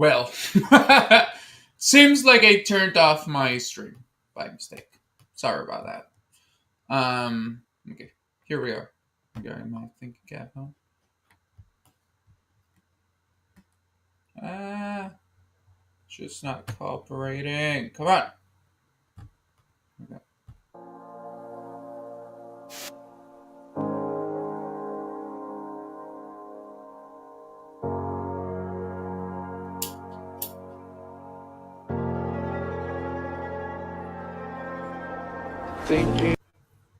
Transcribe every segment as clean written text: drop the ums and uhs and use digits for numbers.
Well, seems like I turned off my stream by mistake. Sorry about that. Okay, here we are. Okay, my thinking cap on. Ah, just not cooperating. Come on. Okay. Thinking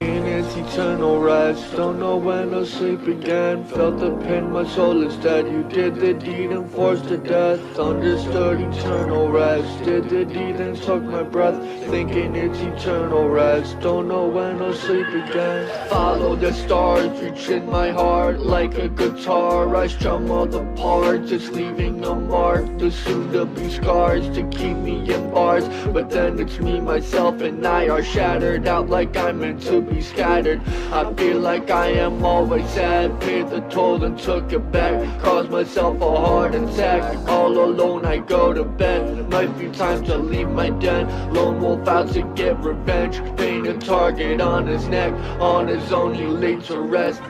it's eternal rest. Don't know when I'll sleep again. Felt the pain, my soul is dead. You did the deed and forced to death. Understood eternal rest. Did the deed and took my breath. Thinking it's eternal rest. Don't know when I'll sleep again. Follow the stars, reaching my heart like a guitar. I strum all the parts, just leaving a mark. The soon-to-be scars to keep me in bars. But then it's me, myself, and I are shattered out like I'm meant to be scattered. I feel like I am always sad. Paid the toll and took it back. Caused myself a heart attack. All alone I go to bed. It might be time to leave my den. Lone wolf out to get revenge. Paint a target on his neck. On his own he laid to rest.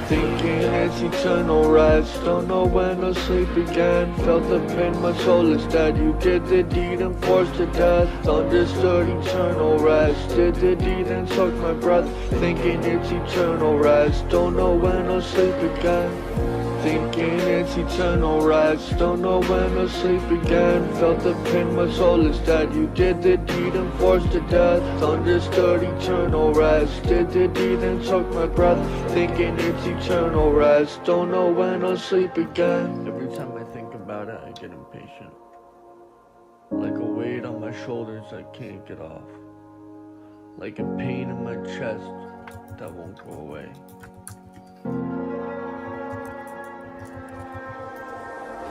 Thinking it's eternal rest. Don't know when I'll sleep again. Felt the pain, my soul is dead. You did the deed and forced to death. Understood eternal rest. Did the deed and took my breath. Thinking it's eternal rest. Don't know when I'll sleep again. Thinking it's eternal rest. Don't know when I'll sleep again. Felt the pain, my soul is dead. You did the deed and forced to death. Understood eternal rest. Did the deed and took my breath. Thinking it's eternal rest. Don't know when I'll sleep again. Every time I think about it, I get impatient. Like a weight on my shoulders I can't get off. Like a pain in my chest that won't go away.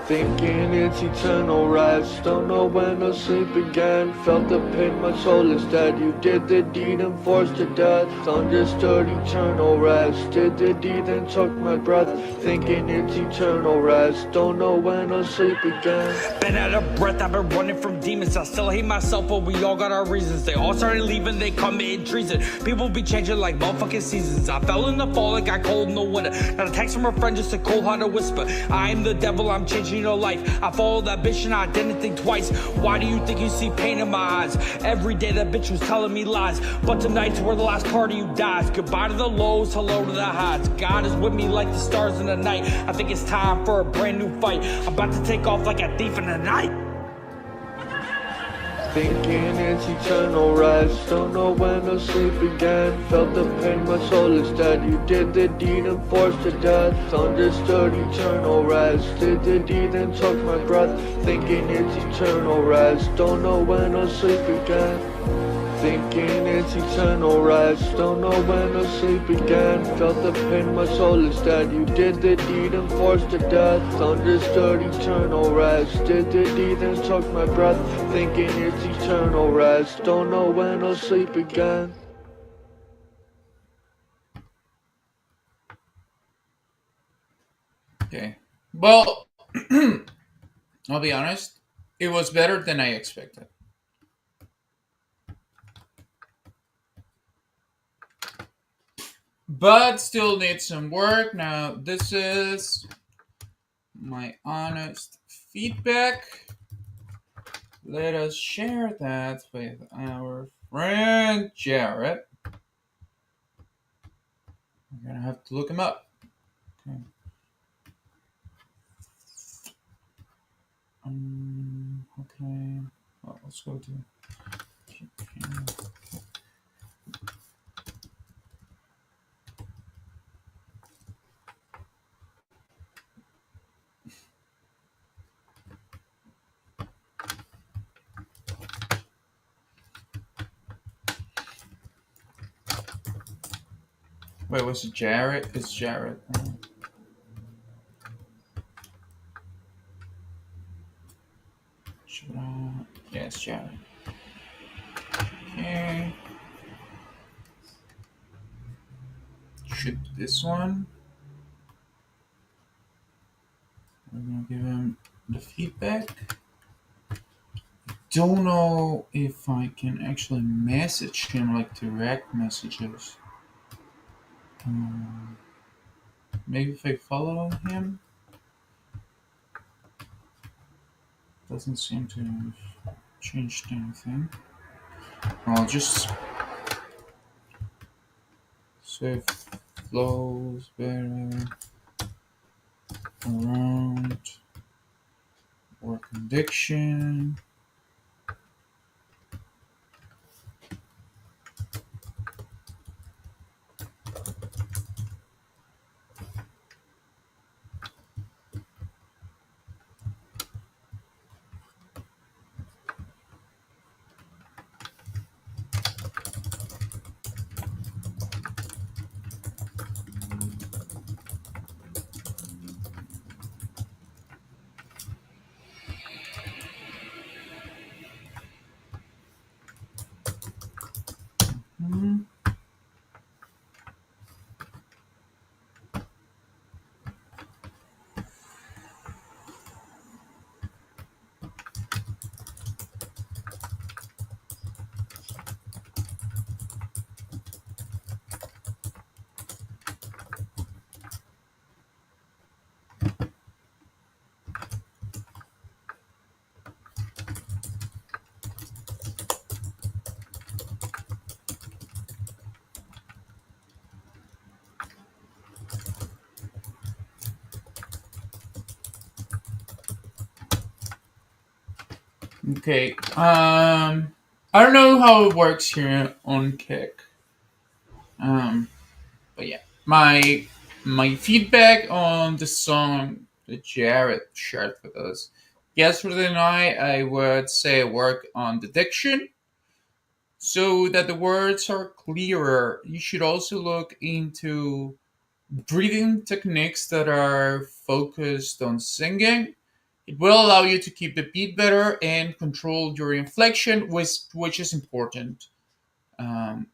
Thinking it's eternal rest. Don't know when I'll sleep again. Felt the pain, my soul is dead. You did the deed and forced to death. Understood eternal rest. Did the deed and took my breath. Thinking it's eternal rest. Don't know when I'll sleep again. Been out of breath, I've been running from demons. I still hate myself, but we all got our reasons. They all started leaving, they committed treason. People be changing like motherfucking seasons. I fell in the fall, it got cold in the winter. Not a text from a friend, just a cold-hearted whisper. I am the devil, I'm changing your life. I followed that bitch and I didn't think twice. Why do you think you see pain in my eyes? Every day that bitch was telling me lies. But tonight's where the last part of you dies. Goodbye to the lows, hello to the highs. God is with me like the stars in the night. I think it's time for a brand new fight. I'm about to take off like a thief in the night. Thinking it's eternal rest. Don't know when I'll sleep again. Felt the pain, my soul is dead. You did the deed and forced to death. Understood eternal rest. Did the deed and took my breath. Thinking it's eternal rest. Don't know when I'll sleep again. Thinking it's eternal rest. Don't know when I'll sleep again. Felt the pain, my soul is dead. You did the deed and forced to death. Understood eternal rest. Did the deed and took my breath. Thinking it's eternal rest. Don't know when I'll sleep again. Okay. Well, I'll be honest. It was better than I expected. But still needs some work. Now, this is my honest feedback. Let us share that with our friend Jared. I'm gonna have to look him up. Okay. Okay. Well, let's go to. Wait, was it Jared? It's Jared. Should I? Yes, Jared. Okay. Should this one? We're gonna give him the feedback. Don't know if I can actually message him like direct messages. Um, Maybe if I follow him, doesn't seem to have changed anything. I'll just save flows better around work addiction. Hmm. Okay. I don't know how it works here on Kick. Um, but yeah, my feedback on the song that Jared shared with us yesterday night, I would say work on the diction so that the words are clearer. You should also look into breathing techniques that are focused on singing. It will allow you to keep the beat better and control your inflection, which is important. Um,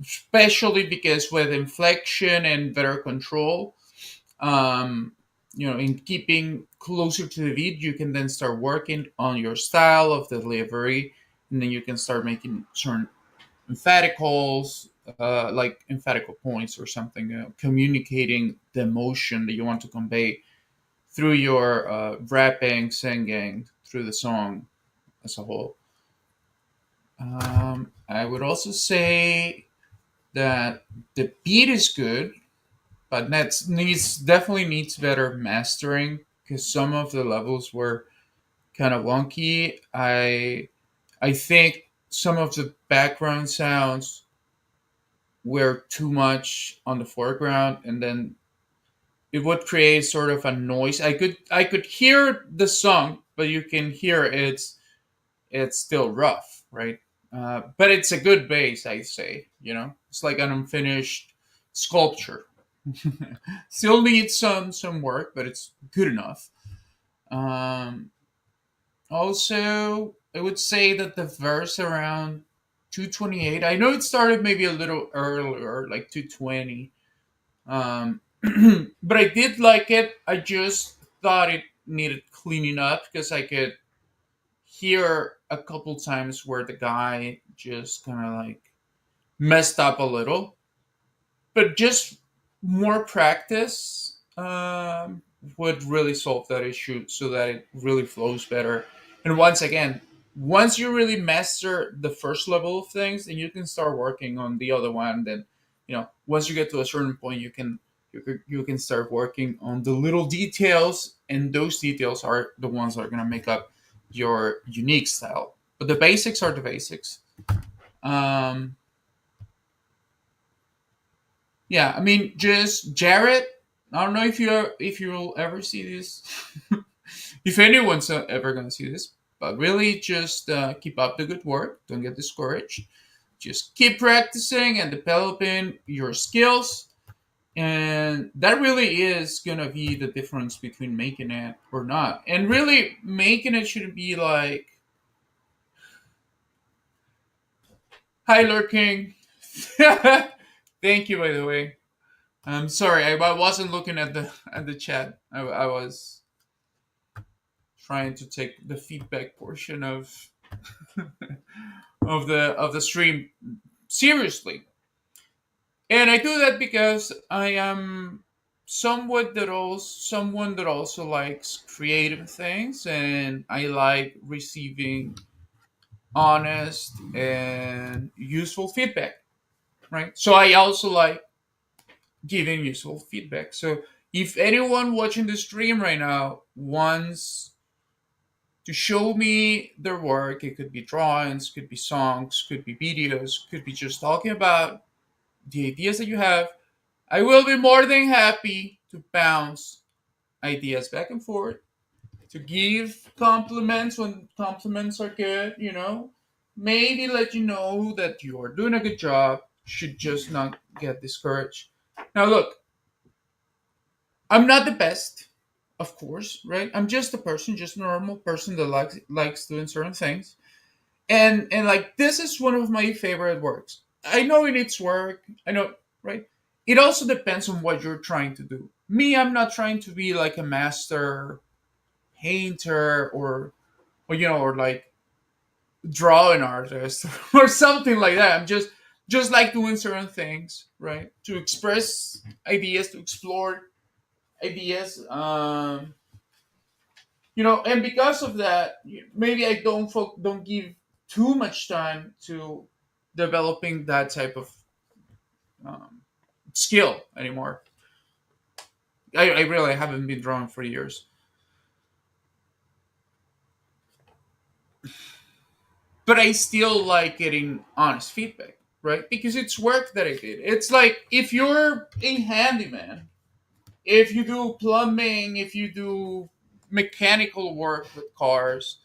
Especially because with inflection and better control, um, in keeping closer to the beat, you can then start working on your style of delivery, and then you can start making certain emphaticals, like emphatical points or something, communicating the emotion that you want to convey through your rapping, singing, through the song as a whole. I would also say that the beat is good, but that needs definitely needs better mastering because some of the levels were kind of wonky. I think some of the background sounds were too much on the foreground, and then it would create sort of a noise. I could hear the song, but you can hear it's still rough, right? But it's a good base, I say. It's like an unfinished sculpture. Still needs some work, but it's good enough. Um, Also, I would say that the verse around 228. I know it started maybe a little earlier, like 220. But I did like it. I just thought it needed cleaning up because I could hear a couple times where the guy just kind of like messed up a little, but just more practice would really solve that issue so that it really flows better. And once again, once you really master the first level of things, then you can start working on the other one. Then, once you get to a certain point, you can start working on the little details, and those details are the ones that are going to make up your unique style. But the basics are the basics. Um, Yeah, I mean, just Jared. I don't know if you'll ever see this, if anyone's ever gonna see this, but really just keep up the good work. Don't get discouraged. Just keep practicing and developing your skills, and that really is gonna be the difference between making it or not. And really, making it should be like, "Hi, Lord King." Thank you, by the way. I'm sorry, I wasn't looking at the chat. I was trying to take the feedback portion of the stream seriously. And I do that because I am someone that also likes creative things, and I like receiving honest and useful feedback, right? So I also like giving useful feedback. So if anyone watching the stream right now wants to show me their work, it could be drawings, could be songs, could be videos, could be just talking about the ideas that you have, I will be more than happy to bounce ideas back and forth, to give compliments when compliments are good, maybe let you know that you are doing a good job, should just not get discouraged. Now, look, I'm not the best, of course, right? I'm just a person, just a normal person that likes doing certain things. And like this is one of my favorite works. I know it needs work. I know, right? It also depends on what you're trying to do. Me, I'm not trying to be like a master painter or like drawing artist or something like that. I'm just like doing certain things, right? To express ideas, to explore ideas. And because of that, maybe I don't give too much time to developing that type of um, skill anymore. I really haven't been drawing for years, but I still like getting honest feedback, right? Because it's work that I did. It's like if you're a handyman, if you do plumbing, if you do mechanical work with cars,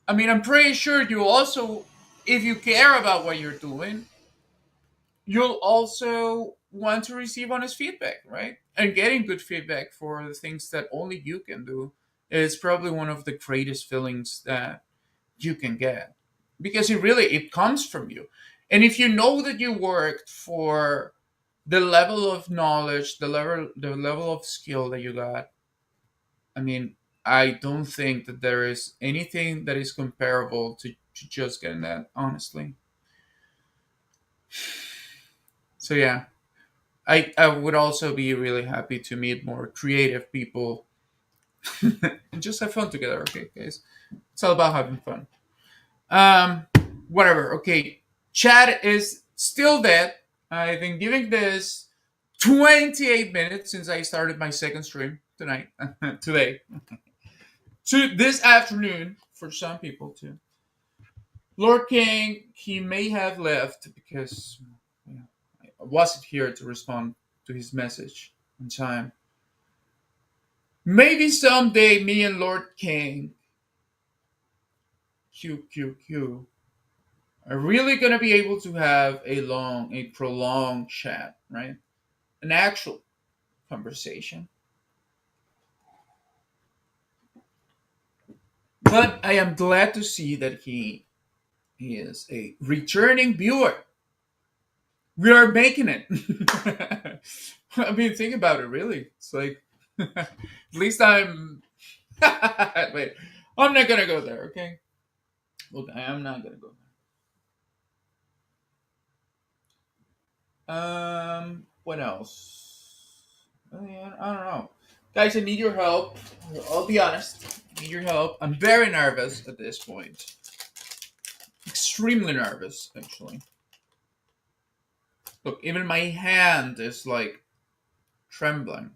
I mean, I'm pretty sure you also, if you care about what you're doing, you'll also want to receive honest feedback, right? And getting good feedback for the things that only you can do is probably one of the greatest feelings that you can get, because it comes from you. And if you know that you worked for the level of knowledge, the level of skill that you got, I mean, I don't think that there is anything that is comparable to just getting that, honestly. So yeah, I would also be really happy to meet more creative people and just have fun together. Okay, guys, it's all about having fun. Um, Whatever. Okay, chat is still dead. I've been giving this 28 minutes since I started my second stream tonight, today, to this afternoon for some people too. Lord King, he may have left because I wasn't here to respond to his message in time. Maybe someday me and Lord King, QQQ, are really gonna be able to have a prolonged chat, right? An actual conversation. But I am glad to see that he is a returning viewer. We are making it. I mean, think about it. Really, it's like at least I'm. Wait, I'm not gonna go there. Okay, look, I am not gonna go there. What else? I don't know, guys. I need your help. I'll be honest. I need your help. I'm very nervous at this point. Extremely nervous, actually. Look, even my hand is like trembling.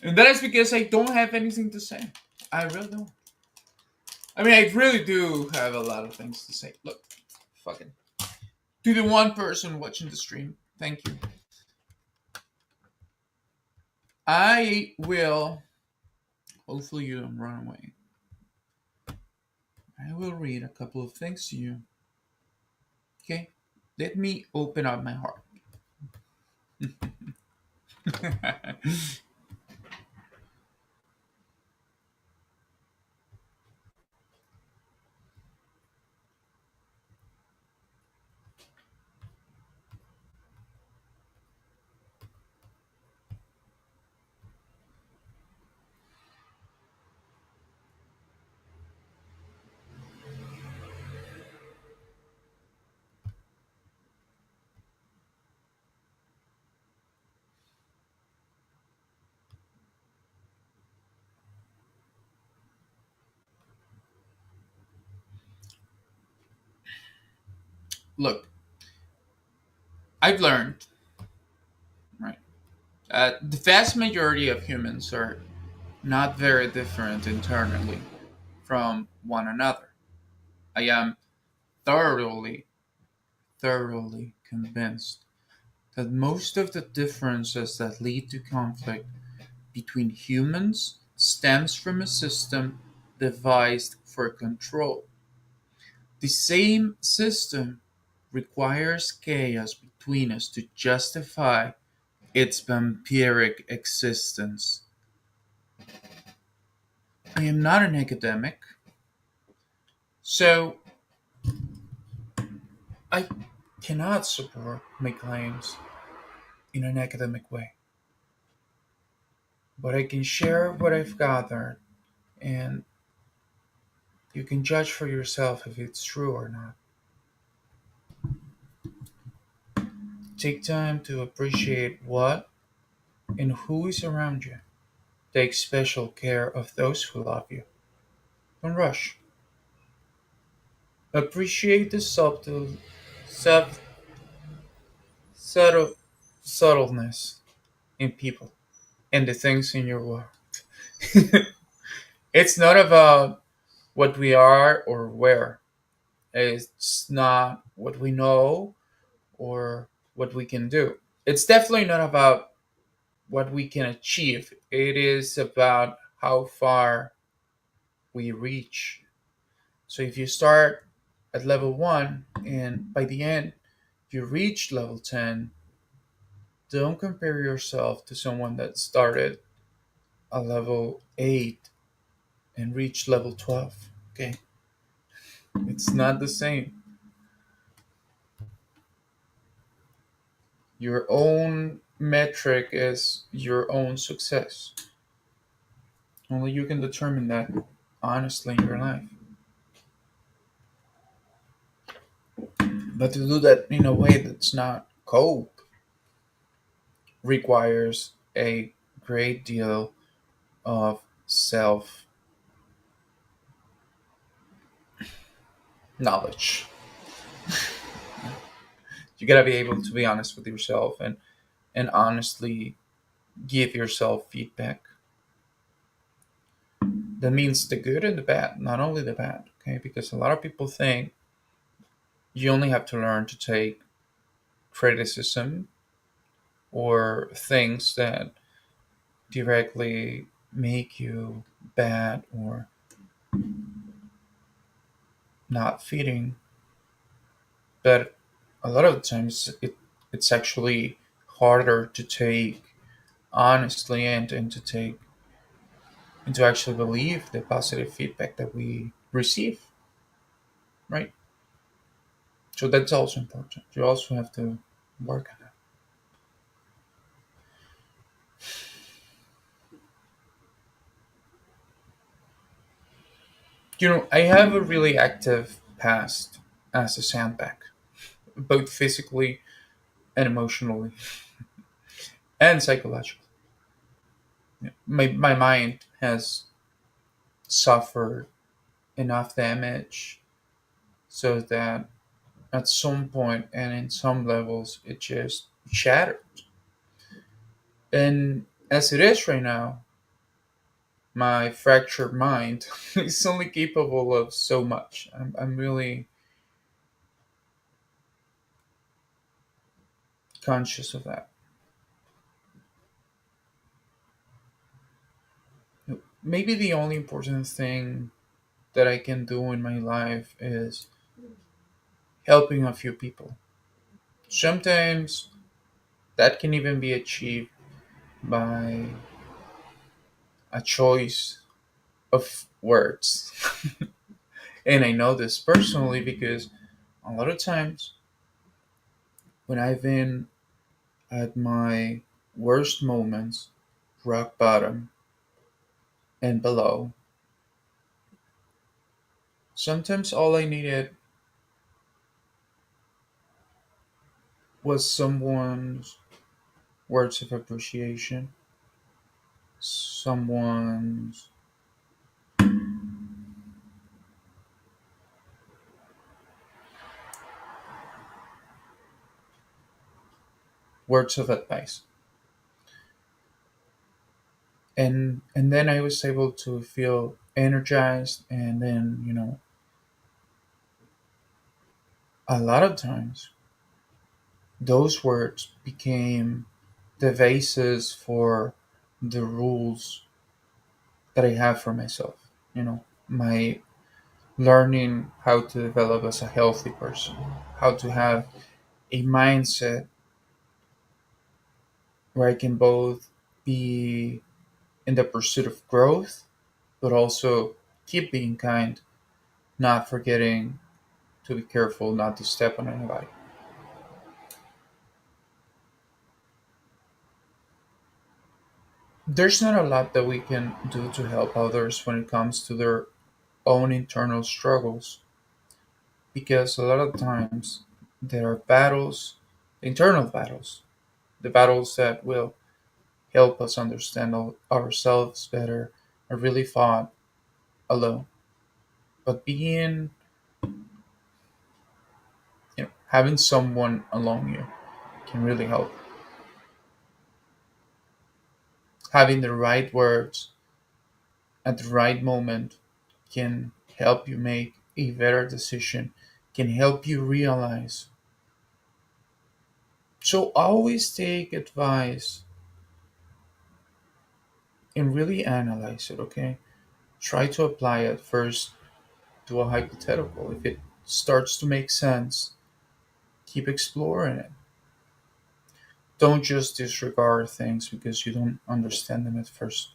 And that is because I don't have anything to say. I really don't. I mean, I really do have a lot of things to say. Look, fucking. To the one person watching the stream, thank you. I will. Hopefully, you don't run away. I will read a couple of things to you. Okay? Let me open up my heart. Look, I've learned, right? The vast majority of humans are not very different internally from one another. I am thoroughly, thoroughly convinced that most of the differences that lead to conflict between humans stems from a system devised for control. The same system requires chaos between us to justify its vampiric existence. I am not an academic, so I cannot support my claims in an academic way. But I can share what I've gathered, and you can judge for yourself if it's true or not. Take time to appreciate what and who is around you. Take special care of those who love you. Don't rush. Appreciate the sub, subtle, subtleness in people and the things in your world. It's not about what we are or where. It's not what we know or what we can do. It's definitely not about what we can achieve. It is about how far we reach. So if you start at level 1 and by the end you reach level 10, don't compare yourself to someone that started at level 8 and reached level 12. Okay? It's not the same. Your own metric is your own success. Only you can determine that honestly in your life. But to do that in a way that's not cope requires a great deal of self knowledge. You gotta be able to be honest with yourself and honestly give yourself feedback. That means the good and the bad, not only the bad, okay? Because a lot of people think you only have to learn to take criticism or things that directly make you bad or not fitting. But a lot of the times it's actually harder to take honestly and to take and to actually believe the positive feedback that we receive, right? So that's also important. You also have to work on that. I have a really active past as a sandbag, both physically and emotionally and psychologically. My mind has suffered enough damage so that at some point and in some levels it just shattered. And as it is right now, my fractured mind is only capable of so much. I'm really conscious of that. Maybe the only important thing that I can do in my life is helping a few people. Sometimes that can even be achieved by a choice of words. And I know this personally because a lot of times when I've been at my worst moments, rock bottom and below, sometimes all I needed was someone's words of appreciation, someone's words of advice. And then I was able to feel energized, and then, a lot of times those words became the basis for the rules that I have for myself. My learning how to develop as a healthy person, how to have a mindset where I can both be in the pursuit of growth, but also keep being kind, not forgetting to be careful not to step on anybody. There's not a lot that we can do to help others when it comes to their own internal struggles, because a lot of times there are battles, internal battles, the battles that will help us understand ourselves better, are really fought alone. But having someone along you can really help. Having the right words at the right moment can help you make a better decision, can help you realize. So always take advice and really analyze it, okay? Try to apply it first to a hypothetical. If it starts to make sense, keep exploring it. Don't just disregard things because you don't understand them at first.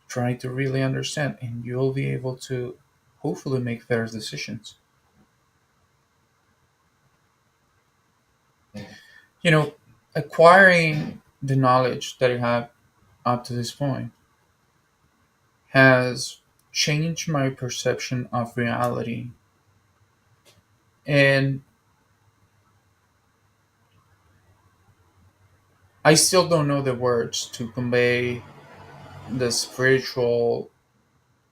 Try to really understand, and you'll be able to hopefully make better decisions. You know, acquiring the knowledge that I have up to this point has changed my perception of reality. And I still don't know the words to convey the spiritual,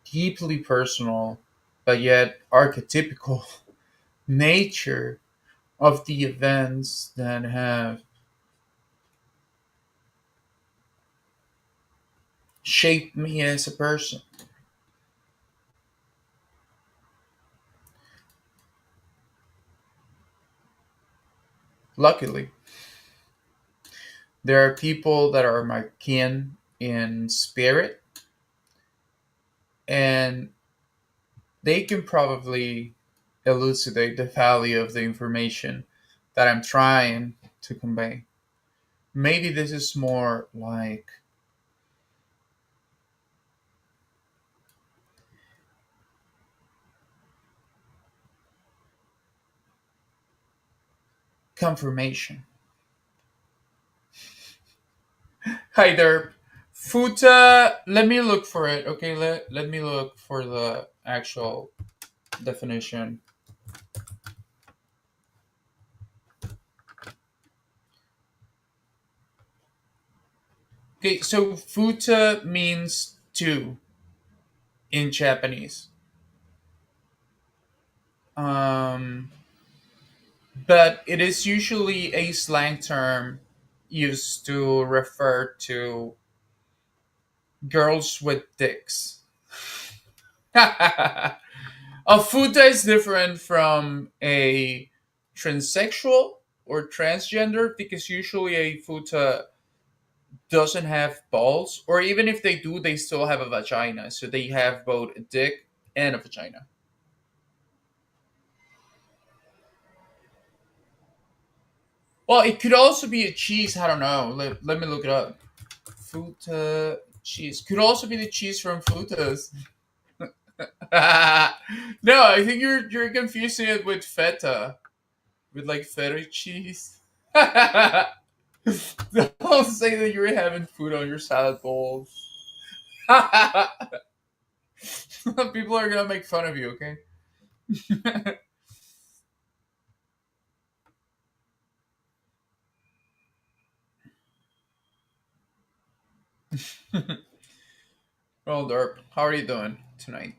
deeply personal, but yet archetypical nature of the events that have shaped me as a person. Luckily, there are people that are my kin in spirit, and they can probably elucidate the value of the information that I'm trying to convey. Maybe this is more like confirmation. Hi there. Futa, let me look for it. Okay, let me look for the actual definition. Okay, so futa means two in Japanese. Um, but it is usually a slang term used to refer to girls with dicks. A futa is different from a transsexual or transgender, because usually a futa doesn't have balls, or even if they do, they still have a vagina. So they have both a dick and a vagina. Well, it could also be a cheese. I don't know. Let me look it up. Futa cheese could also be the cheese from Futas. No, I think you're confusing it with feta, with like feta cheese. Don't say that you're having food on your salad bowls. People are gonna make fun of you. Okay. Well, Derp, how are you doing tonight?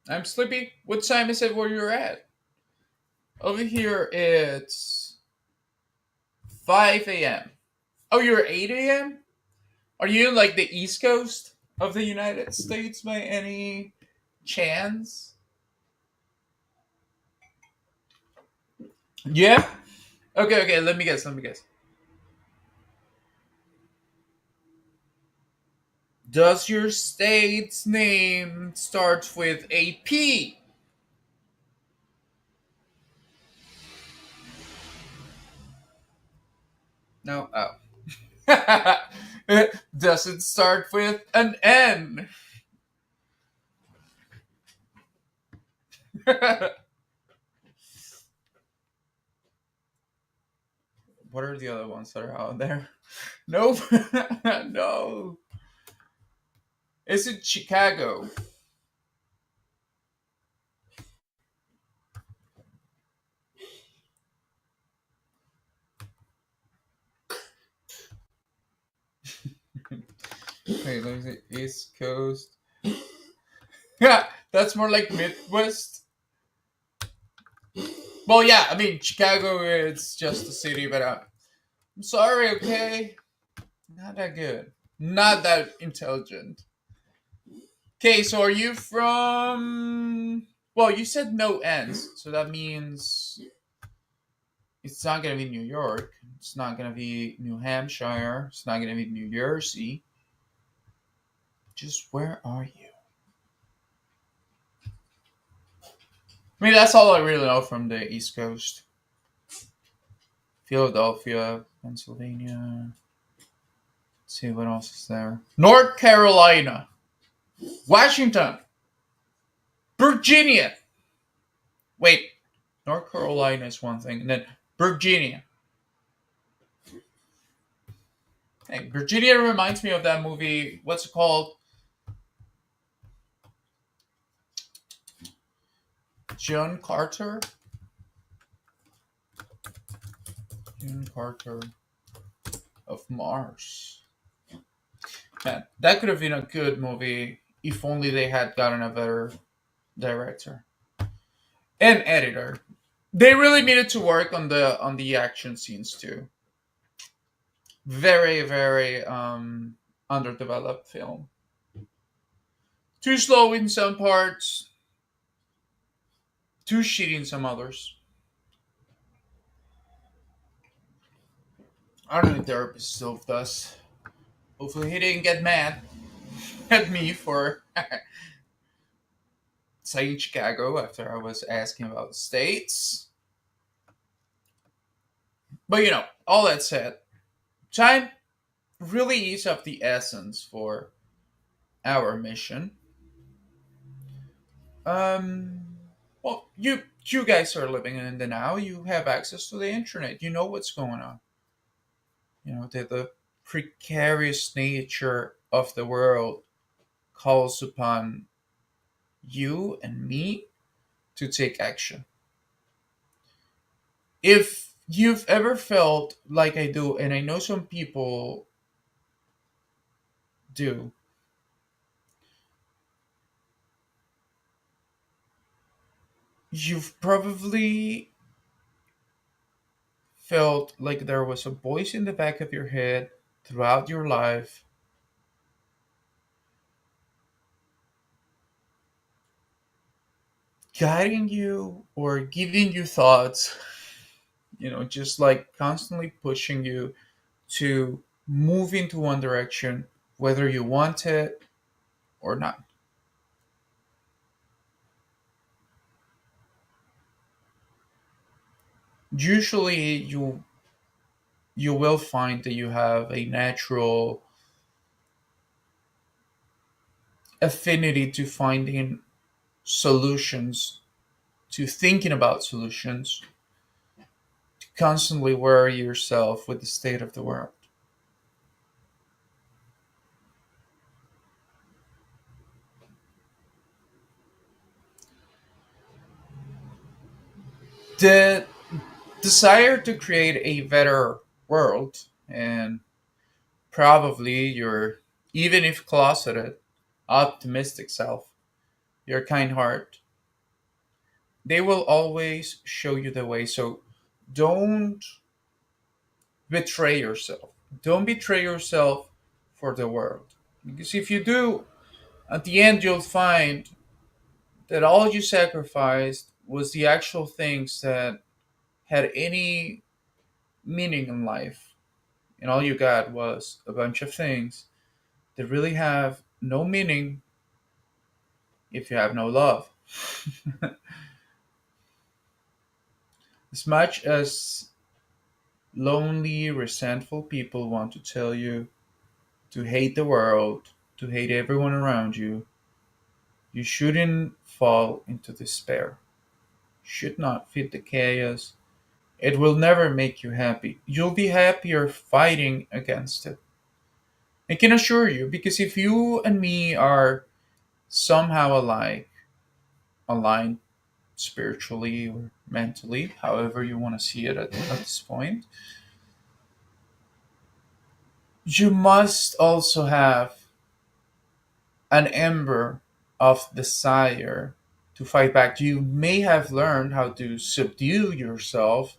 I'm sleepy. What time is it where you're at? Over here it's 5 a.m. Oh, you're 8 a.m.? Are you in like the East Coast of the United States by any chance? Yeah? Okay, okay, let me guess, let me guess. Does your state's name start with a P? No? Oh. Does it start with an N? What are the other ones that are out there? Nope. No. Is it Chicago? Wait, let me see. East Coast. Yeah, that's more like Midwest. Well, yeah, I mean, Chicago is just a city, but I'm sorry, okay? Not that good. Not that intelligent. Okay, so are you from. Well, you said no ends, so that means it's not gonna be New York. It's not gonna be New Hampshire. It's not gonna be New Jersey. Just where are you? I mean, that's all I really know from the East Coast. Philadelphia, Pennsylvania. Let's see what else is there. North Carolina, Washington, Virginia. Wait, North Carolina is one thing, and then Virginia. Hey, Virginia reminds me of that movie. What's it called? John Carter. John Carter of Mars. Man, that could have been a good movie if only they had gotten a better director and editor. They really needed to work on the action scenes too. Very very underdeveloped film. Too slow in some parts, too shitty in some others. I don't know if therapist still does. Hopefully he didn't get mad at me for saying Chicago after I was asking about the states. But you know, all that said, time really is of the essence for our mission. Um, well, you guys are living in the now. You have access to the internet. You know what's going on. You know the precarious nature of the world calls upon you and me to take action. If you've ever felt like I do, and I know some people do, you've probably felt like there was a voice in the back of your head throughout your life guiding you or giving you thoughts, just like constantly pushing you to move into one direction, whether you want it or not. Usually, you will find that you have a natural affinity to finding solutions, to thinking about solutions, to constantly worry yourself with the state of the world. The desire to create a better world, and probably your, even if closeted, optimistic self, your kind heart, they will always show you the way. So don't betray yourself. Don't betray yourself for the world. Because if you do, at the end, you'll find that all you sacrificed was the actual things that had any meaning in life. And all you got was a bunch of things that really have no meaning if you have no love. As much as lonely, resentful people want to tell you to hate the world, to hate everyone around you, you shouldn't fall into despair. Should not feed the chaos. It will never make you happy. You'll be happier fighting against it. I can assure you, because if you and me are somehow alike, aligned spiritually or mentally, however you want to see it at this point, you must also have an ember of desire to fight back. You may have learned how to subdue yourself,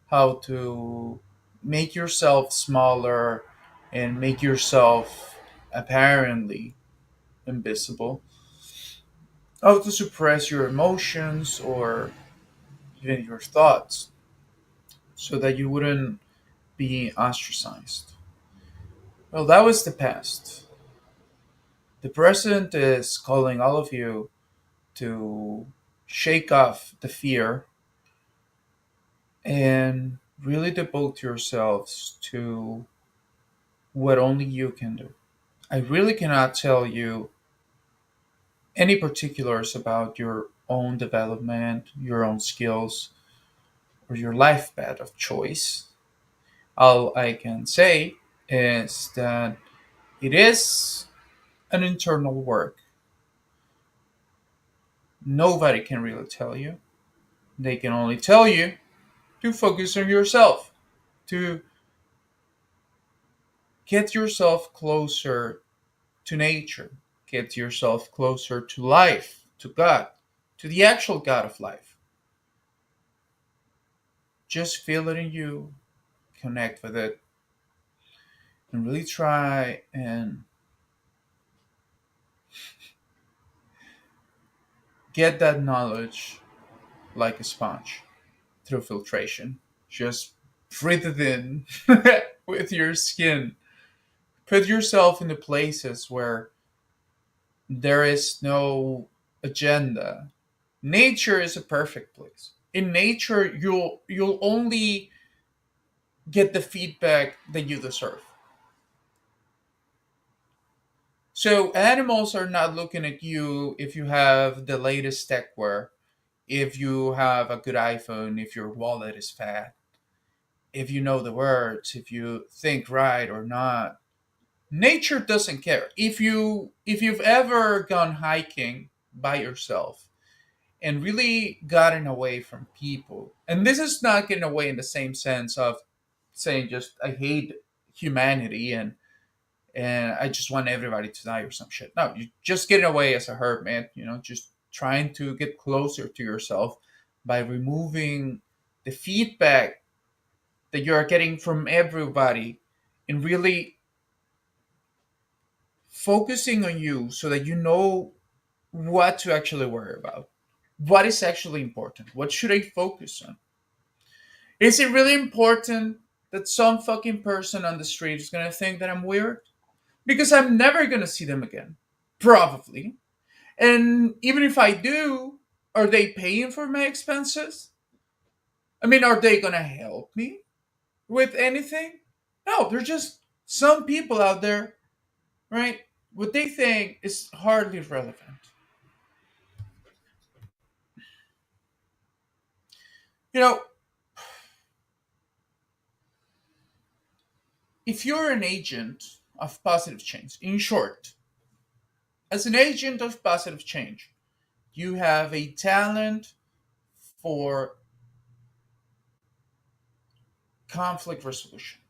how to make yourself smaller and make yourself apparently invisible, how to suppress your emotions or even your thoughts so that you wouldn't be ostracized. Well, that was the past. The present is calling all of you to shake off the fear and really devote yourselves to what only you can do. I really cannot tell you any particulars about your own development, your own skills, or your life path of choice. All I can say is that it is an internal work. Nobody can really tell you. They can only tell you to focus on yourself, to get yourself closer to nature, get yourself closer to life, to God, to the actual God of life. Just feel it in you, connect with it, and really try and get that knowledge like a sponge through filtration. Just breathe it in with your skin. Put yourself in the places where there is no agenda. Nature is a perfect place. In nature, you'll only get the feedback that you deserve. So animals are not looking at you if you have the latest techwear, if you have a good iPhone, if your wallet is fat, if you know the words, if you think right or not. Nature doesn't care. If you've ever gone hiking by yourself and really gotten away from people, and this is not getting away in the same sense of saying just I hate humanity and I just want everybody to die or some shit. No, you just getting away as a herd, man. Just trying to get closer to yourself by removing the feedback that you are getting from everybody and really focusing on you so that you know what to actually worry about. What is actually important? What should I focus on? Is it really important that some fucking person on the street is gonna think that I'm weird? Because I'm never gonna see them again. Probably. And even if I do, are they paying for my expenses? I mean, are they gonna help me with anything? No, they're just some people out there, right? What they think is hardly relevant. You know, if you're an agent of positive change, in short, as an agent of positive change, you have a talent for conflict resolution.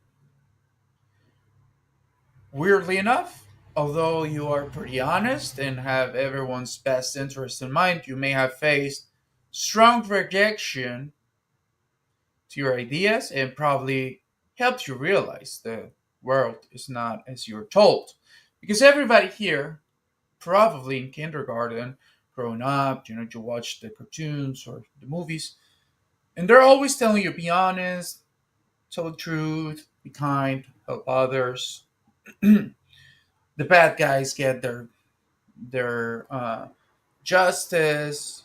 Weirdly enough, Although you are pretty honest and have everyone's best interest in mind, you may have faced strong rejection to your ideas and probably helped you realize the world is not as you're told. Because everybody here, probably in kindergarten, growing up, you watch the cartoons or the movies, and they're always telling you be honest, tell the truth, be kind, help others. The bad guys get their justice.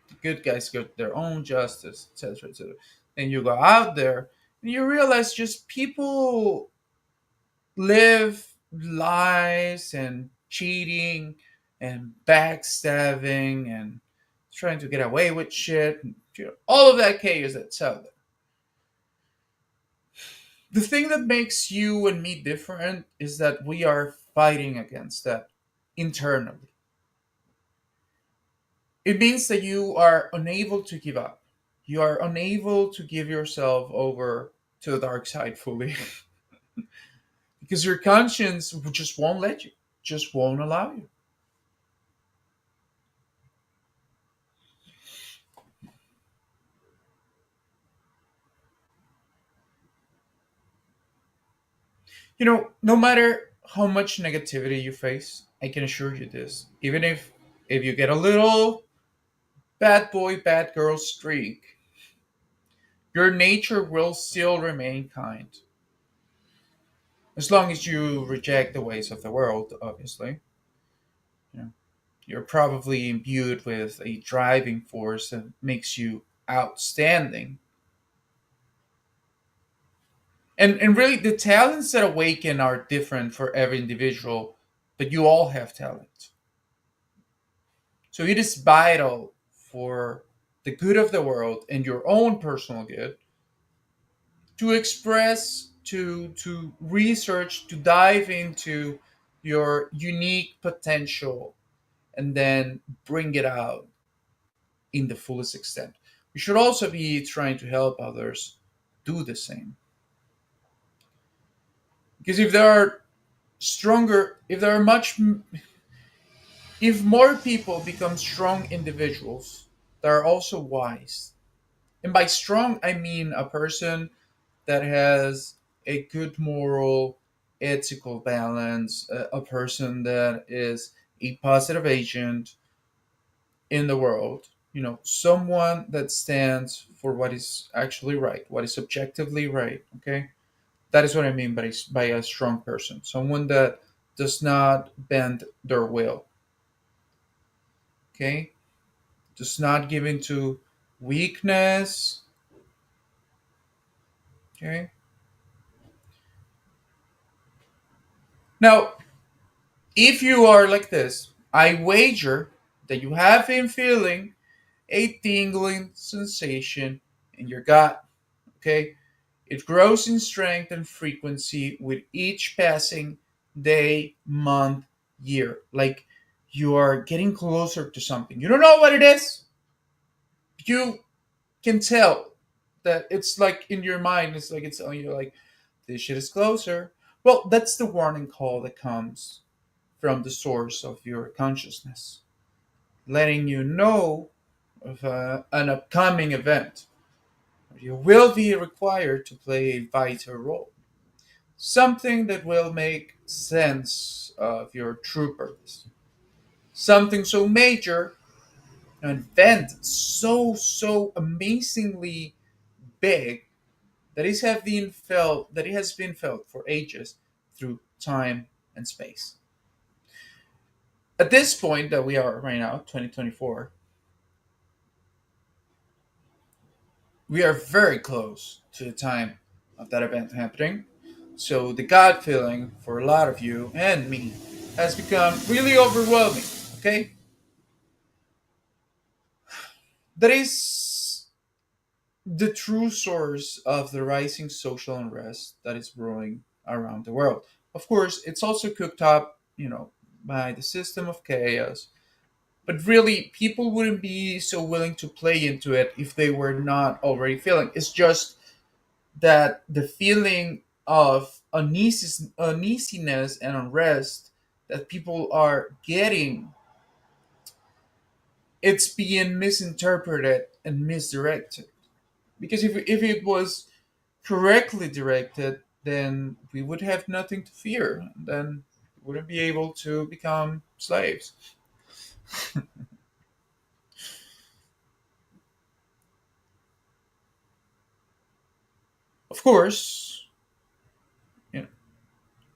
The good guys get their own justice, etc., etc. Then you go out there and you realize just people live lies and cheating and backstabbing and trying to get away with shit. All of that chaos that's out there. The thing that makes you and me different is that we are fighting against that internally. It means that you are unable to give up. You are unable to give yourself over to the dark side fully because your conscience just won't let you, just won't allow you. No matter how much negativity you face, I can assure you this. Even if you get a little bad boy, bad girl streak, your nature will still remain kind. As long as you reject the ways of the world, obviously. You know, you're probably imbued with a driving force that makes you outstanding. And really the talents that awaken are different for every individual, but you all have talent. So it is vital for the good of the world and your own personal good to express, to research, to dive into your unique potential and then bring it out in the fullest extent. We should also be trying to help others do the same. Because if there are much, if more people become strong individuals that are also wise, and by strong, I mean a person that has a good moral, ethical balance, a person that is a positive agent in the world, someone that stands for what is actually right, what is objectively right, okay? That is what I mean by a strong person, someone that does not bend their will, okay? Does not give into weakness, okay? Now, if you are like this, I wager that you have been feeling a tingling sensation in your gut. Okay? It grows in strength and frequency with each passing day, month, year. Like you are getting closer to something. You don't know what it is. You can tell that it's like in your mind, it's like it's telling you like this shit is closer. Well, that's the warning call that comes from the source of your consciousness, letting you know of an upcoming event. You will be required to play a vital role, something that will make sense of your true purpose. Something so major, an event so amazingly big that it has been felt for ages through time and space. At this point that we are right now, 2024, we are very close to the time of that event happening. So the God feeling for a lot of you and me has become really overwhelming. Okay? That is the true source of the rising social unrest that is brewing around the world. Of course, it's also cooked up, by the system of chaos. But really, people wouldn't be so willing to play into it if they were not already feeling. It's just that the feeling of uneasiness and unrest that people are getting, it's being misinterpreted and misdirected. Because if it was correctly directed, then we would have nothing to fear. Then we wouldn't be able to become slaves. Of course, you know,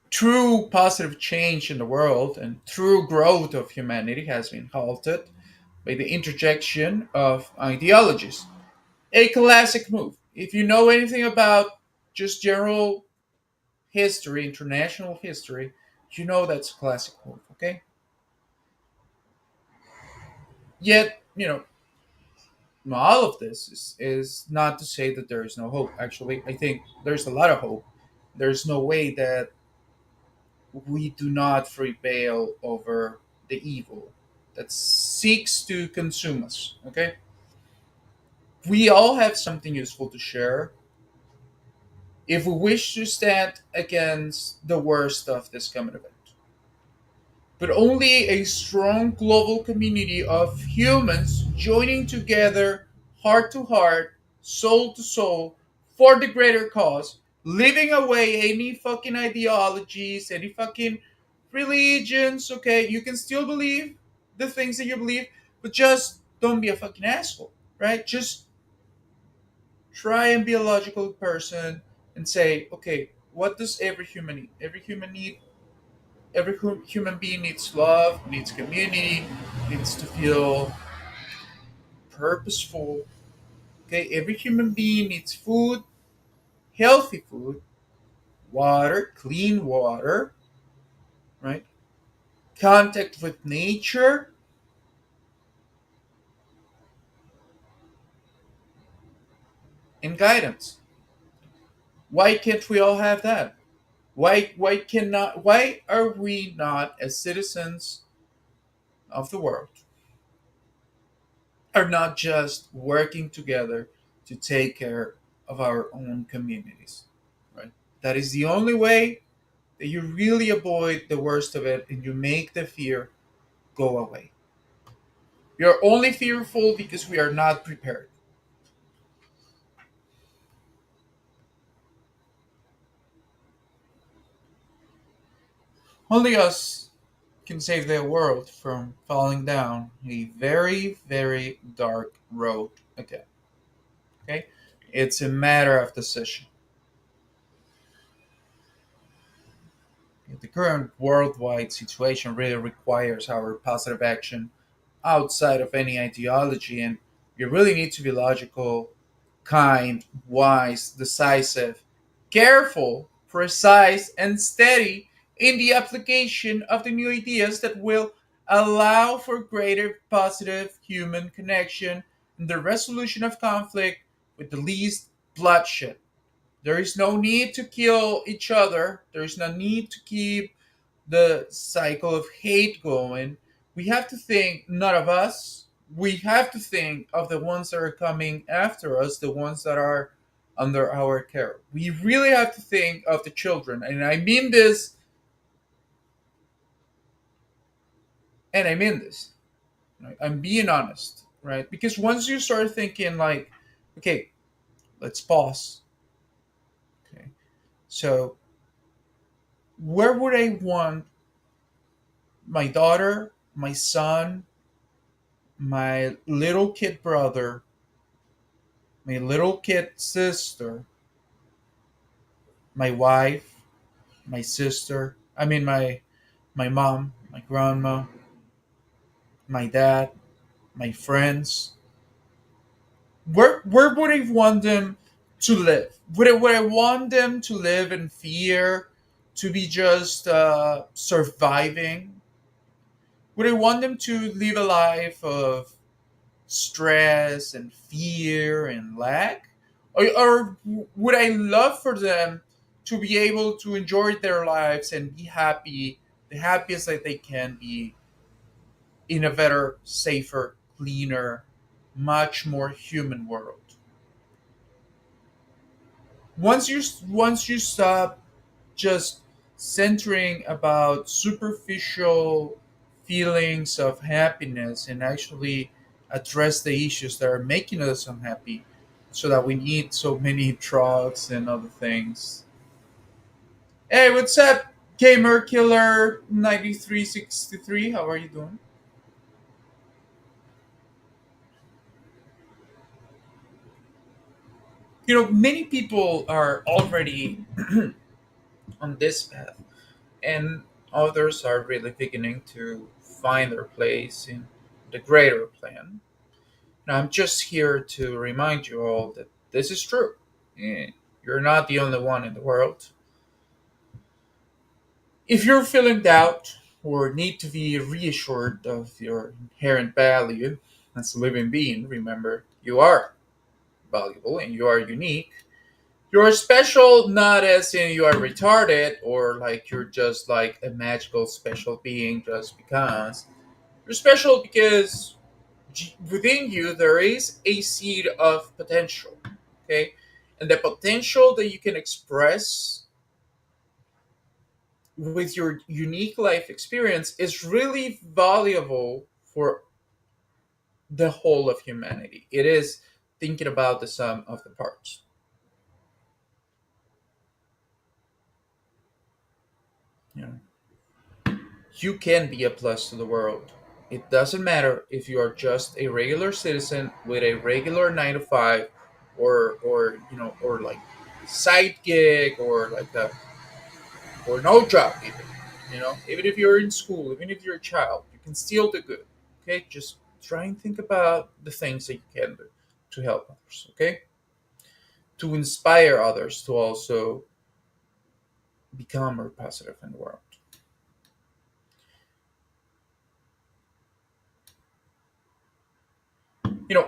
true positive change in the world and true growth of humanity has been halted by the interjection of ideologies. A classic move. If you know anything about just general history, international history, you know that's a classic move, okay? Yet, all of this is not to say that there is no hope. Actually, I think there's a lot of hope. There's no way that we do not prevail over the evil that seeks to consume us, okay? We all have something useful to share if we wish to stand against the worst of this coming event. But only a strong global community of humans joining together, heart to heart, soul to soul, for the greater cause, leaving away any fucking ideologies, any fucking religions, okay? You can still believe the things that you believe, but just don't be a fucking asshole, right? Just try and be a logical person and say, okay, what does every human need? Every human being needs love, needs community, needs to feel purposeful. Okay, every human being needs food, healthy food, water, clean water, right? Contact with nature and guidance. Why can't we all have that? Why are we not, as citizens of the world, are not just working together to take care of our own communities, right? That is the only way that you really avoid the worst of it and you make the fear go away. We are only fearful because we are not prepared. Only us can save the world from falling down a very, very dark road again. Okay? It's a matter of decision. The current worldwide situation really requires our positive action outside of any ideology, and you really need to be logical, kind, wise, decisive, careful, precise, and steady in the application of the new ideas that will allow for greater positive human connection and the resolution of conflict with the least bloodshed. There is no need to kill each other. There is no need to keep the cycle of hate going. We have to think not of us. We have to think of the ones that are coming after us, the ones that are under our care. We really have to think of the children. And I mean this, and I mean this. Right? I'm being honest, right? Because once you start thinking, like, okay, let's pause. Okay. So, where would I want my daughter, my son, my little kid brother, my little kid sister, my wife, my sister, I mean my mom, my grandma, my dad, my friends. Where would I want them to live? Would I want them to live in fear, to be just surviving? Would I want them to live a life of stress and fear and lack? Or would I love for them to be able to enjoy their lives and be happy, the happiest that they can be in a better, safer, cleaner, much more human world? Once you stop just centering about superficial feelings of happiness and actually address the issues that are making us unhappy so that we need so many drugs and other things. Hey, what's up, Gamer Killer 9363? How are you doing? Many people are already on this path, and others are really beginning to find their place in the greater plan. And I'm just here to remind you all that this is true. Eh, You're not the only one in the world. If you're feeling doubt or need to be reassured of your inherent value as a living being, remember you are valuable and you are unique. You're special, not as in you are retarded or like you're just like a magical special being just because. You're special because within you there is a seed of potential, okay? And the potential that you can express with your unique life experience is really valuable for the whole of humanity. It is thinking about the sum of the parts. You know, you can be a plus to the world. It doesn't matter if you are just a regular citizen with a regular 9 to 5, or like side gig, or like a or no job even. Even if you're in school, even if you're a child, you can still do good. Okay, just try and think about the things that you can do to help others. Okay, to inspire others to also become more positive in the world.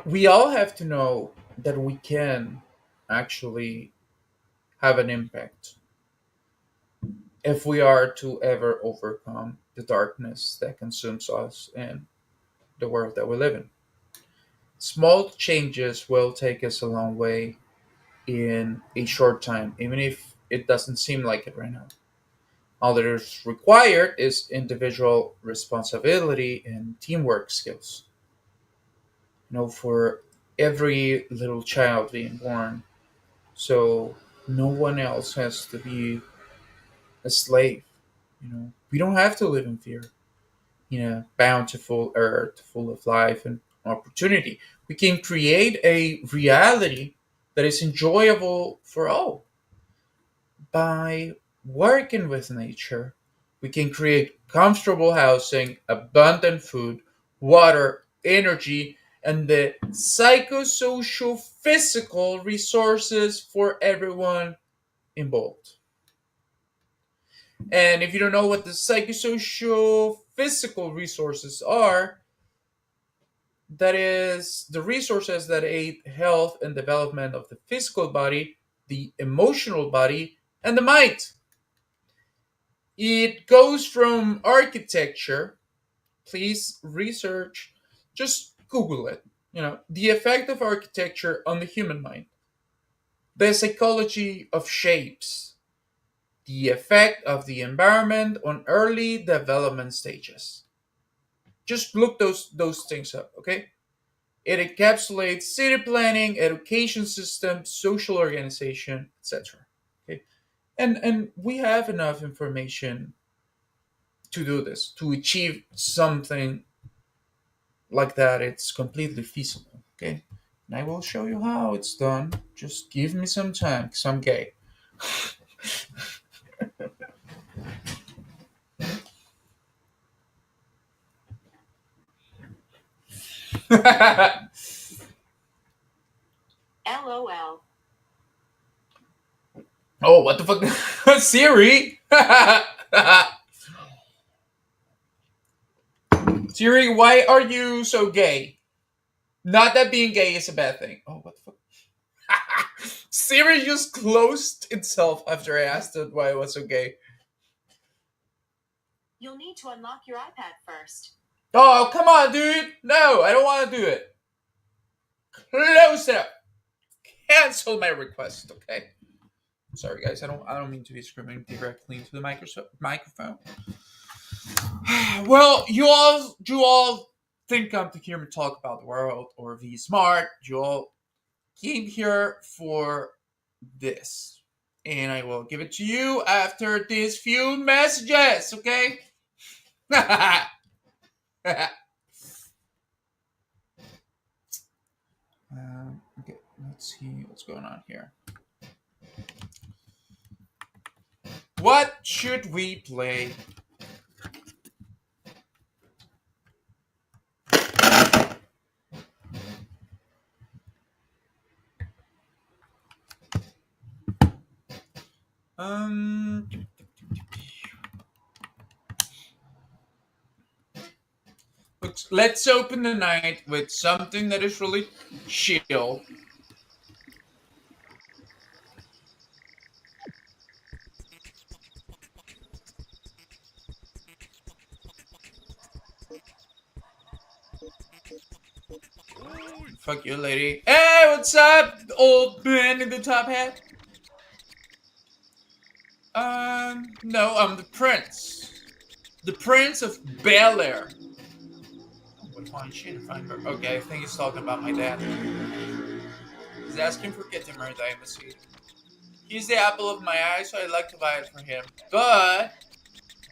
We all have to know that we can actually have an impact if we are to ever overcome the darkness that consumes us and the world that we live in. Small changes will take us a long way in a short time, even if it doesn't seem like it right now. All that is required is individual responsibility and teamwork skills. For every little child being born, so no one else has to be a slave. We don't have to live in fear. Bountiful earth full of life and opportunity. We can create a reality that is enjoyable for all. By working with nature, we can create comfortable housing, abundant food, water, energy, and the psychosocial physical resources for everyone involved. And if you don't know what the psychosocial physical resources are, that is the resources that aid health and development of the physical body, the emotional body, and the mind. It goes from architecture. Please research, just Google it. The effect of architecture on the human mind, the psychology of shapes, the effect of the environment on early development stages. Just look those things up, okay? It encapsulates city planning, education system, social organization, etc. Okay, and we have enough information to do this, to achieve something like that. It's completely feasible. Okay, and I will show you how it's done. Just give me some time, because I'm gay. LOL. Oh, what the fuck? Siri? Siri, why are you so gay? Not that being gay is a bad thing. Oh, what the fuck? Siri just closed itself after I asked it why it was so gay. You'll need to unlock your iPad first. Oh, come on, dude. No, I don't want to do it. Close it up. Cancel my request, okay? Sorry, guys. I don't mean to be screaming directly into the microphone. Well, you all think come to hear me talk about the world or be smart. You all came here for this, and I will give it to you after these few messages. Okay. Okay, let's see what's going on here. What should we play? Um, let's open the night with something that is really chill. Fuck you, lady. Hey, what's up, old man in the top hat? No, I'm the prince. The Prince of Bel Air. What fine shit if I okay, I think he's talking about my dad. He's asking for get him married in the seat. He's the apple of my eye, so I'd like to buy it for him. But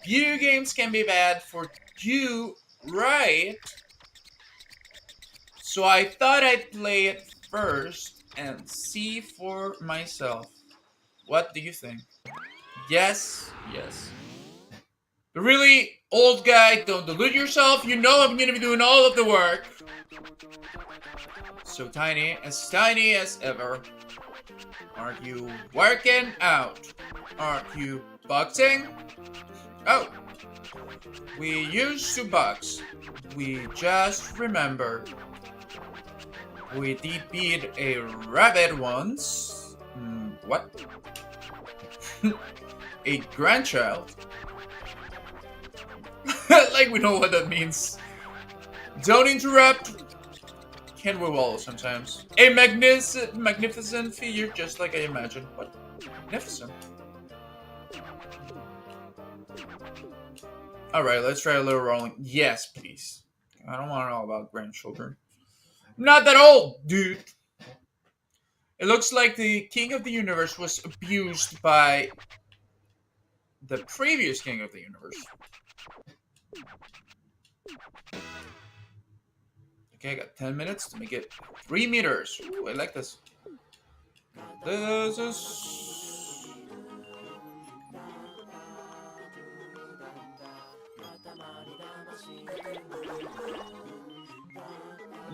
video games can be bad for you, right? So I thought I'd play it first and see for myself. What do you think? Yes, yes. The really old guy, don't delude yourself. You know I'm gonna be doing all of the work. So tiny as ever. Aren't you working out? Aren't you boxing? Oh, we used to box. We just remember. We did beat a rabbit once. What? A grandchild? Like we know what that means. Don't interrupt. Can we all sometimes? A magnificent figure, just like I imagined. What? Magnificent. Alright, let's try a little rolling. Yes, please. I don't want to know about grandchildren. I'm not that old, dude. It looks like the King of the Universe was abused by the previous King of the Universe. Okay, I got 10 minutes to make it 3 meters. Ooh, I like this. This is...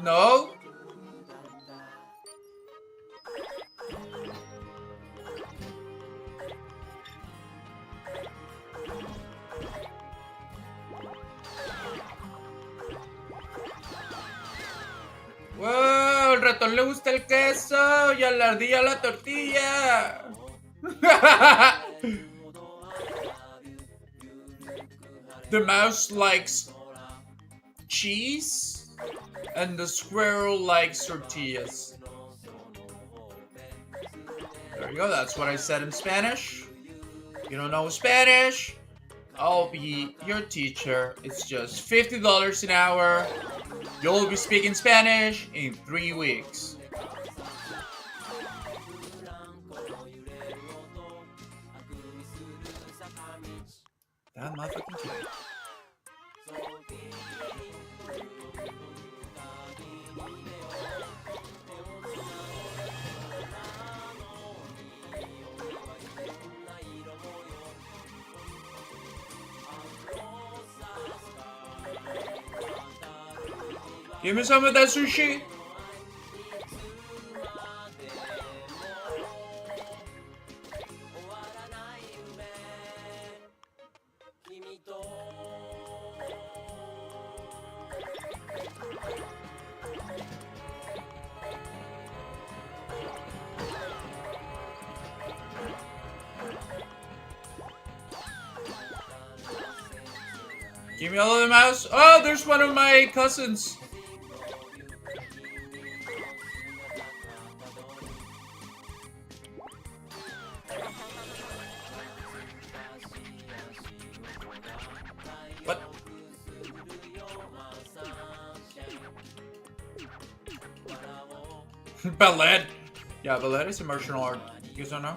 No? ¡Wow! Al ratón le gusta el queso y a la ardilla la tortilla. The mouse likes cheese and the squirrel likes tortillas. There you go, that's what I said in Spanish. You don't know Spanish? I'll be your teacher. It's just $50 an hour. You'll be speaking Spanish in 3 weeks. That motherfucking kid. Give me some of that sushi. Give me all of the mouse. Oh, there's one of my cousins. Ballet. Yeah, ballet is a martial art. You guys don't know?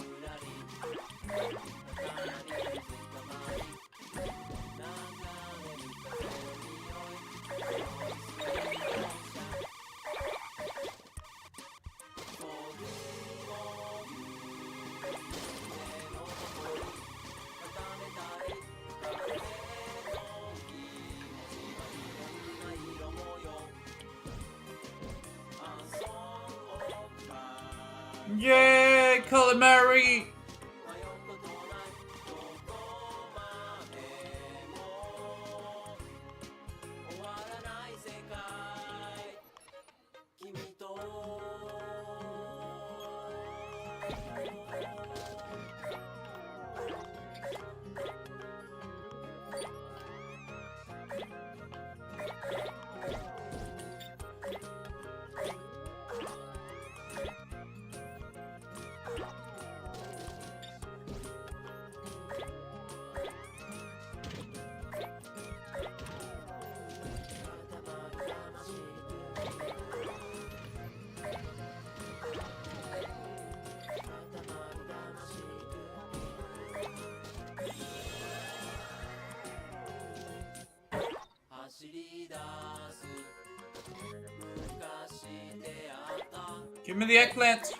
Yay, calamari! Give me the eggplant.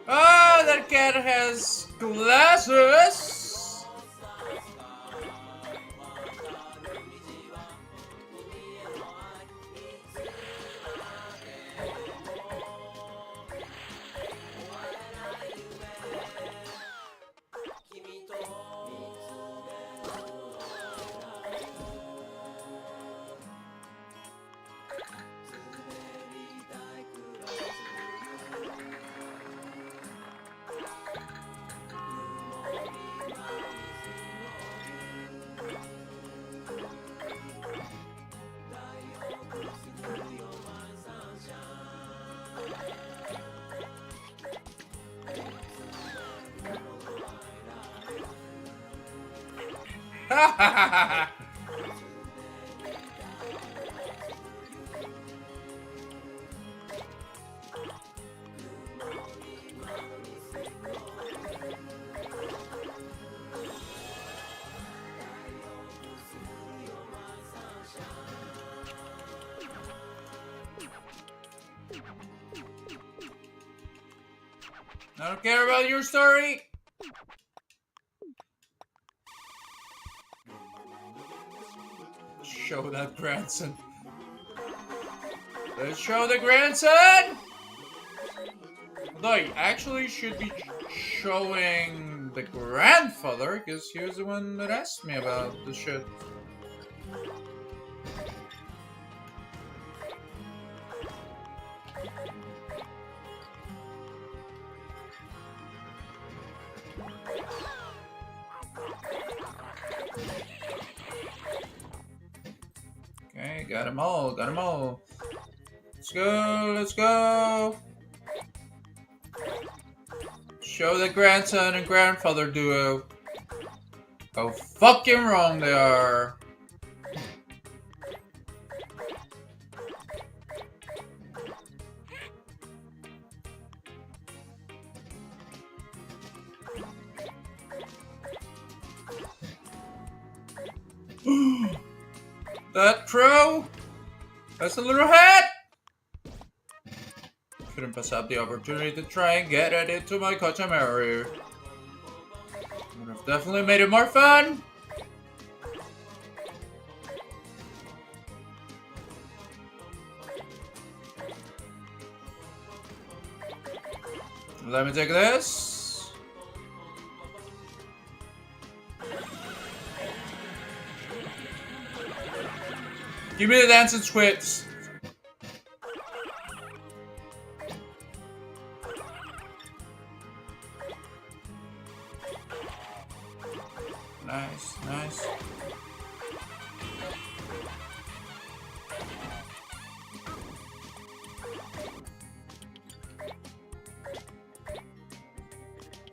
Oh, that cat has glasses! Ha ha ha ha! I don't care about your story. Show that grandson. Let's show the grandson! Although I actually should be showing the grandfather, because he was the one that asked me about the shit. Okay, got them all, got them all. Let's go, let's go. Show the grandson and grandfather duo how fucking wrong they are. That crow has a little hat. Couldn't pass up the opportunity to try and get it into my Katamari. Would have definitely made it more fun. Let me take this. Give me the dancing squids. Nice, nice.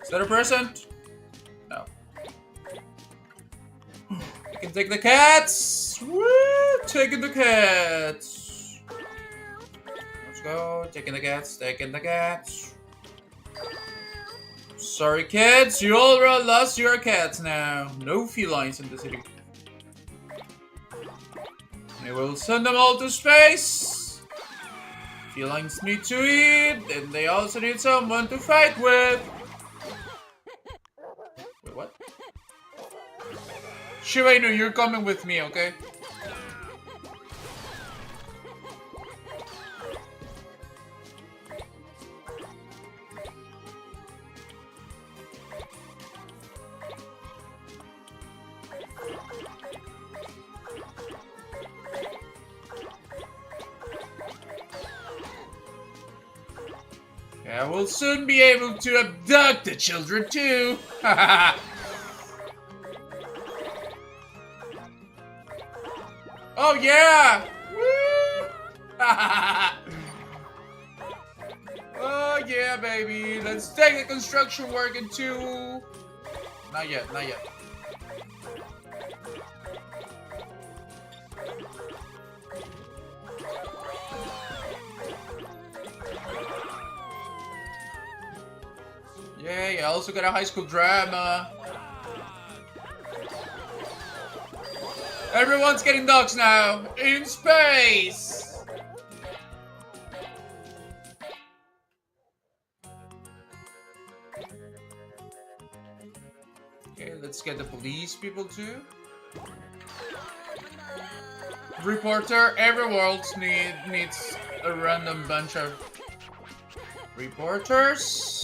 Is that a present? No. I can take the cats! Woo! Taking the cats! Let's go. Taking the cats, taking the cats. Sorry, kids. You all lost your cats now. No felines in the city. They will send them all to space. Felines need to eat, and they also need someone to fight with. Wait, what? Shireno, you're coming with me, okay? Yeah, we'll soon be able to abduct the children too. Oh yeah! Woo! Oh yeah, baby! Let's take the construction work into. Not yet, not yet. Yay! I also got a high school drama. Everyone's getting dogs now! In space! Okay, let's get the police people too. Reporter, every world needs a random bunch of reporters.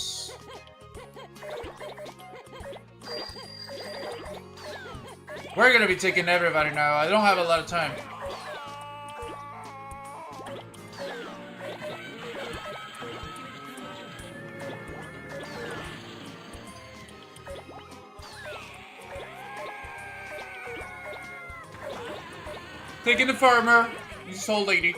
We're gonna be taking everybody now. I don't have a lot of time. Taking the farmer. He's this old lady.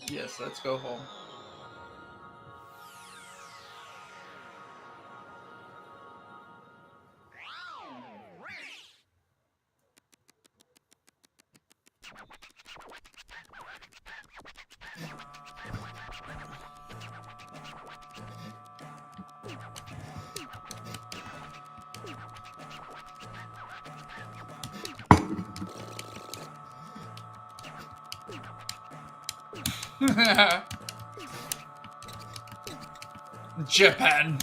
Yes, let's go home. Japan.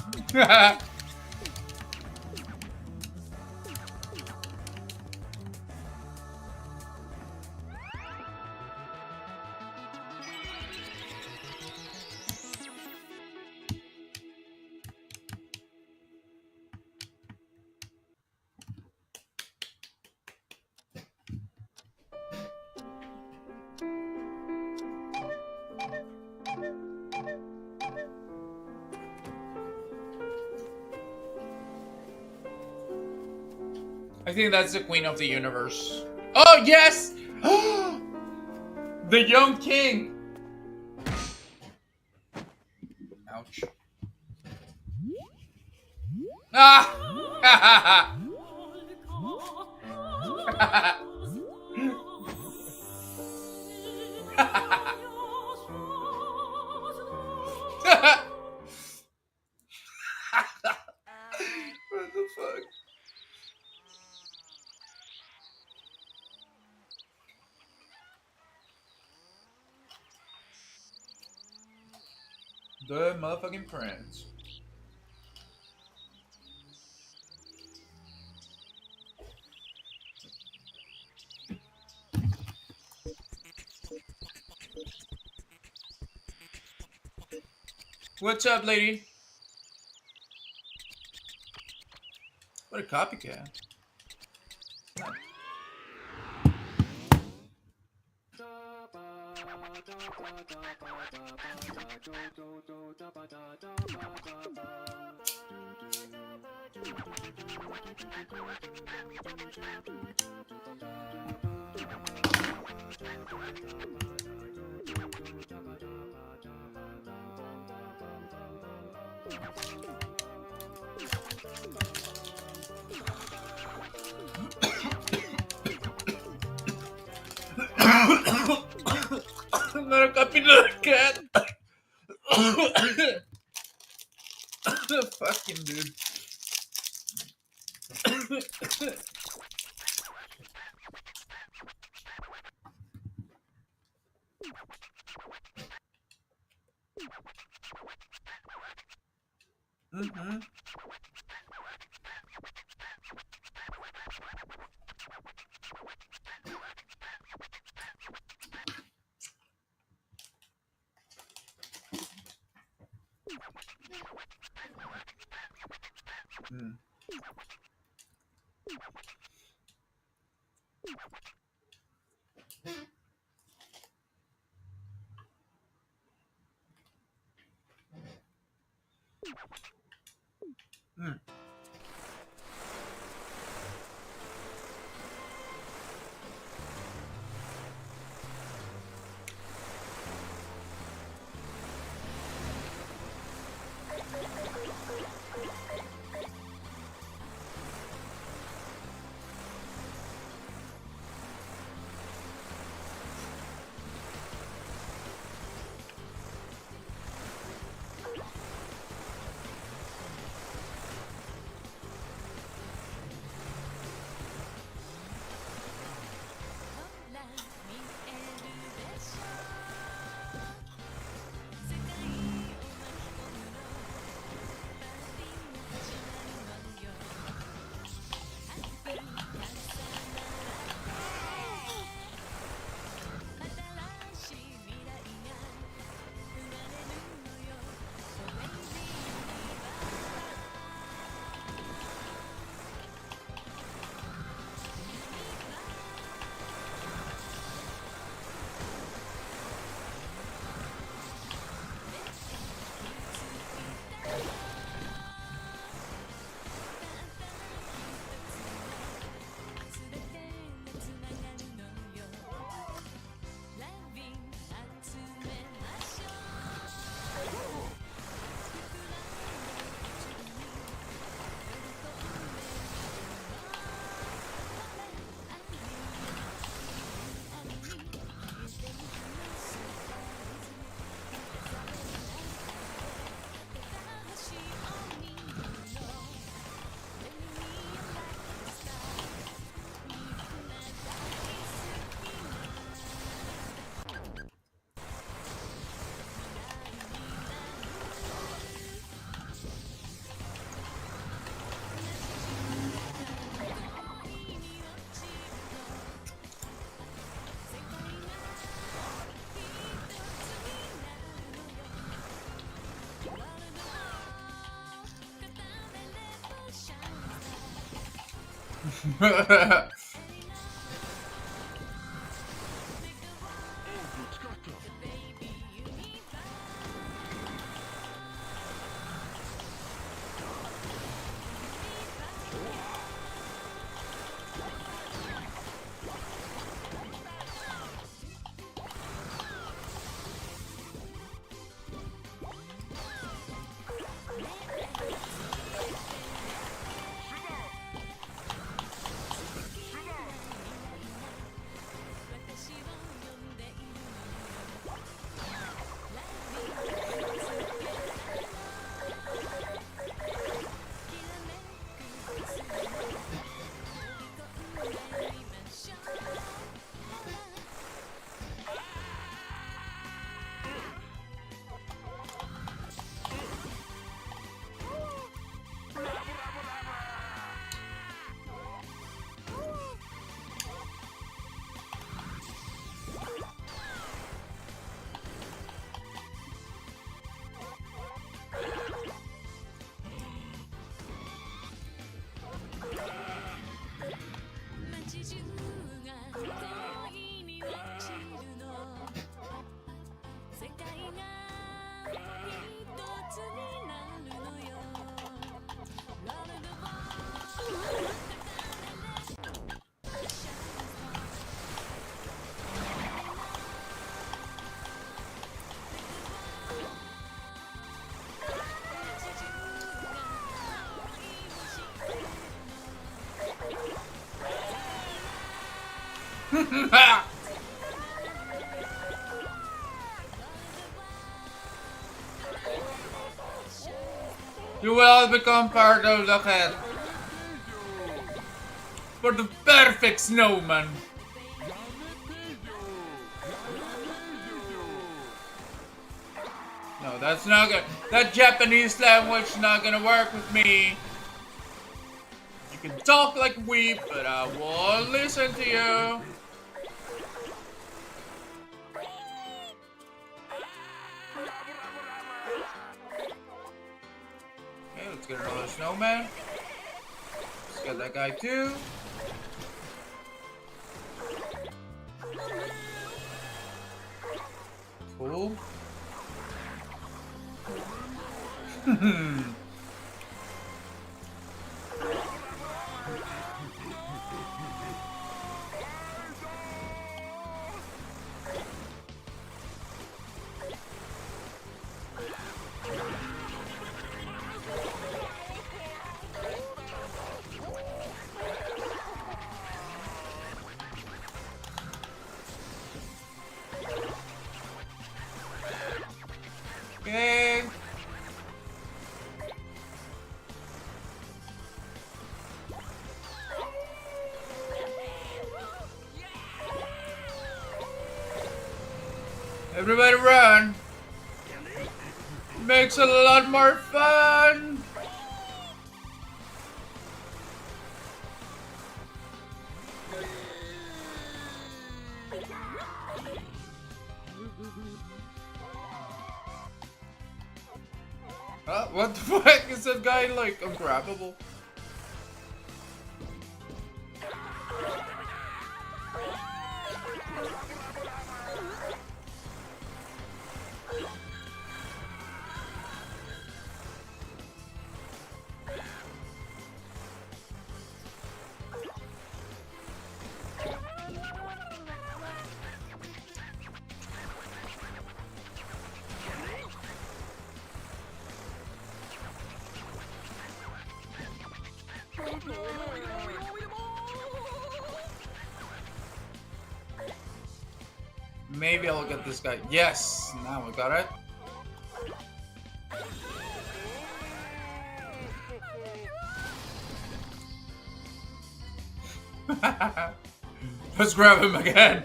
I think that's the queen of the universe. Oh, yes! The young king! Ouch. Ah! What the fuck? The motherfucking prince. What's up, lady? What a copycat. Not a copycat. Fucking dude. Mm-hmm. Mm. Mm. You will become part of the cat. For the perfect snowman. No, that's not good. That Japanese language is not gonna work with me. You can talk like a weep, but I won't listen to you. Okay, let's get another snowman. Let's get that guy too. Cool. Okay. Everybody run. Makes it a lot more fun. What the fuck is that guy like ungrabbable? Maybe I'll get this guy. Yes! Now we got it. Let's grab him again.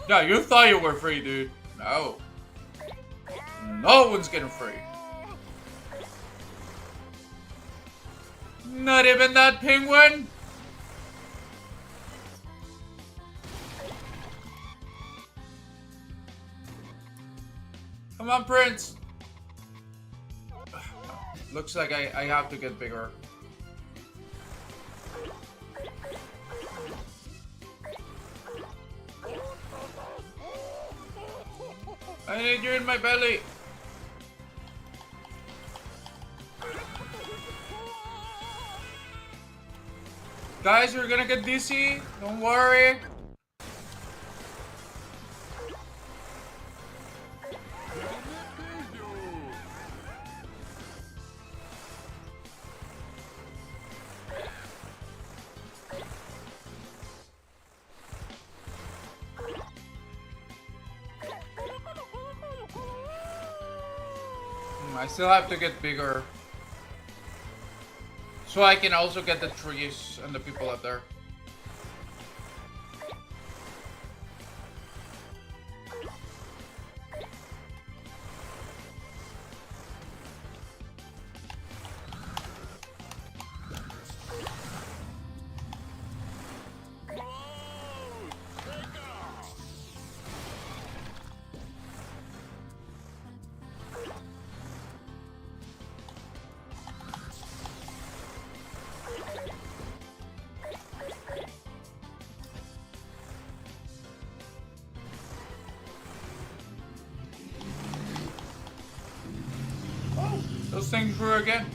Yeah, you thought you were free, dude. No. No one's getting free. Not even that penguin? Come on, Prince. Looks like I have to get bigger. I need you in my belly. Guys, you're gonna get dizzy. Don't worry. I still have to get bigger. So I can also get the trees and the people up there. Those things grew again.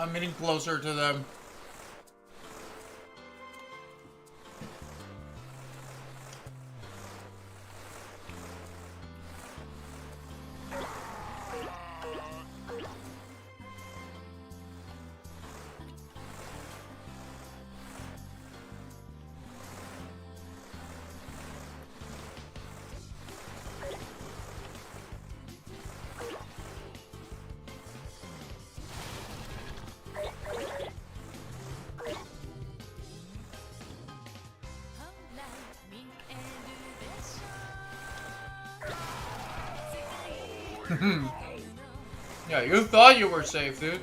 I'm getting closer to them. Yeah, you thought you were safe, dude.